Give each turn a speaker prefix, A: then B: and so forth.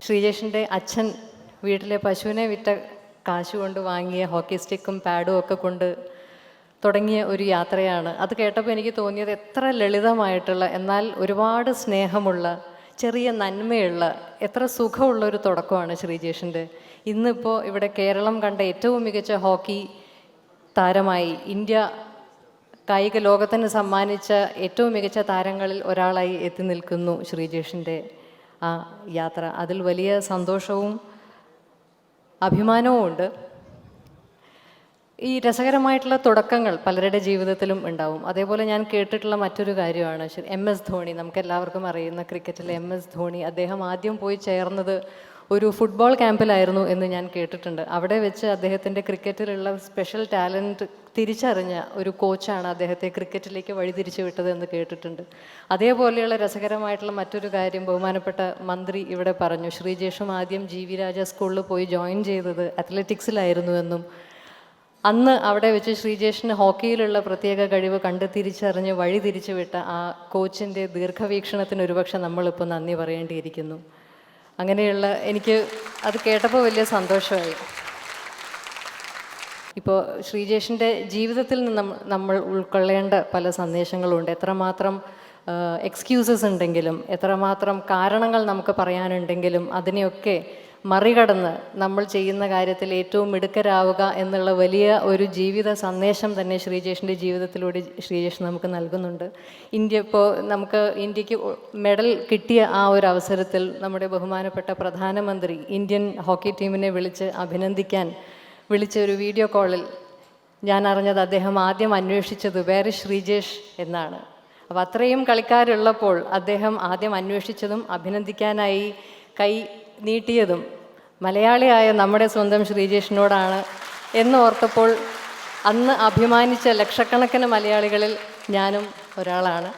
A: ശ്രീജേഷിൻ്റെ അച്ഛൻ വീട്ടിലെ പശുവിനെ വിറ്റ കാശ് കൊണ്ട് വാങ്ങിയ ഹോക്കി സ്റ്റിക്കും പാഡും ഒക്കെ കൊണ്ട് തുടങ്ങിയ ഒരു യാത്രയാണ്. അത് കേട്ടപ്പോൾ എനിക്ക് തോന്നിയത് എത്ര ലളിതമായിട്ടുള്ള എന്നാൽ ഒരുപാട് സ്നേഹമുള്ള ചെറിയ നന്മയുള്ള എത്ര സുഖമുള്ള ഒരു തുടക്കമാണ് ശ്രീജേഷിൻ്റെ. ഇന്നിപ്പോൾ ഇവിടെ കേരളം കണ്ട ഏറ്റവും മികച്ച ഹോക്കി താരമായി, ഇന്ത്യ കായിക ലോകത്തിന് സമ്മാനിച്ച ഏറ്റവും മികച്ച താരങ്ങളിൽ ഒരാളായി എത്തി നിൽക്കുന്നു ശ്രീജേഷിൻ്റെ ആ യാത്ര. അതിൽ വലിയ സന്തോഷവും അഭിമാനവും ഉണ്ട്. ഈ രസകരമായിട്ടുള്ള തുടക്കങ്ങൾ പലരുടെ ജീവിതത്തിലും ഉണ്ടാവും. അതേപോലെ ഞാൻ കേട്ടിട്ടുള്ള മറ്റൊരു കാര്യമാണ് MS ധോണി. നമുക്ക് എല്ലാവർക്കും അറിയുന്ന ക്രിക്കറ്റിലെ MS ധോണി. അദ്ദേഹം ആദ്യം പോയി ചേർന്നത് ഒരു ഫുട്ബോൾ ക്യാമ്പിലായിരുന്നു എന്ന് ഞാൻ കേട്ടിട്ടുണ്ട്. അവിടെ വെച്ച് അദ്ദേഹത്തിൻ്റെ ക്രിക്കറ്റിലുള്ള സ്പെഷ്യൽ ടാലൻറ്റ് തിരിച്ചറിഞ്ഞ ഒരു കോച്ചാണ് അദ്ദേഹത്തെ ക്രിക്കറ്റിലേക്ക് വഴിതിരിച്ചു വിട്ടത് എന്ന് കേട്ടിട്ടുണ്ട്. അതേപോലെയുള്ള രസകരമായിട്ടുള്ള മറ്റൊരു കാര്യം ബഹുമാനപ്പെട്ട മന്ത്രി ഇവിടെ പറഞ്ഞു. ശ്രീജേഷും ആദ്യം GV രാജ സ്കൂളിൽ പോയി ജോയിൻ ചെയ്തത് അത്ലറ്റിക്സിലായിരുന്നു എന്നും അന്ന് അവിടെ വെച്ച് ശ്രീജേഷിന് ഹോക്കിയിലുള്ള പ്രത്യേക കഴിവ് കണ്ട് തിരിച്ചറിഞ്ഞ് വഴി തിരിച്ചു വിട്ട ആ കോച്ചിൻ്റെ ദീർഘവീക്ഷണത്തിന് ഒരുപക്ഷെ നമ്മളിപ്പോൾ നന്ദി പറയേണ്ടിയിരിക്കുന്നു. അങ്ങനെയുള്ള എനിക്ക് അത് കേട്ടപ്പോൾ വലിയ സന്തോഷമായി. ഇപ്പോൾ ശ്രീജേഷിൻ്റെ ജീവിതത്തിൽ നിന്ന് നമ്മൾ ഉൾക്കൊള്ളേണ്ട പല സന്ദേശങ്ങളുണ്ട്. എത്രമാത്രം എക്സ്ക്യൂസസ് ഉണ്ടെങ്കിലും, എത്രമാത്രം കാരണങ്ങൾ നമുക്ക് പറയാനുണ്ടെങ്കിലും അതിനെയൊക്കെ മറികടന്ന് നമ്മൾ ചെയ്യുന്ന കാര്യത്തിൽ ഏറ്റവും മിടുക്കരാവുക എന്നുള്ള വലിയ ഒരു ജീവിത സന്ദേശം തന്നെ ശ്രീജേഷിൻ്റെ ജീവിതത്തിലൂടെ ശ്രീജേഷ് നമുക്ക് നൽകുന്നുണ്ട്. ഇന്ത്യക്ക് മെഡൽ കിട്ടിയ ആ ഒരു അവസരത്തിൽ നമ്മുടെ ബഹുമാനപ്പെട്ട പ്രധാനമന്ത്രി ഇന്ത്യൻ ഹോക്കി ടീമിനെ വിളിച്ച ഒരു വീഡിയോ കോളിൽ ഞാൻ അറിഞ്ഞത് അദ്ദേഹം ആദ്യം അന്വേഷിച്ചത് വേർ ഇസ് ശ്രീജേഷ് എന്നാണ്. അപ്പോൾ അത്രയും കളിക്കാരുള്ളപ്പോൾ അദ്ദേഹം ആദ്യം അന്വേഷിച്ചതും അഭിനന്ദിക്കാനായി കൈ നീട്ടിയതും മലയാളിയായ നമ്മുടെ സ്വന്തം ശ്രീജേഷിനോടാണ് എന്നോർത്തപ്പോൾ അന്ന് അഭിമാനിച്ച ലക്ഷക്കണക്കിന് മലയാളികളിൽ ഞാനും ഒരാളാണ്.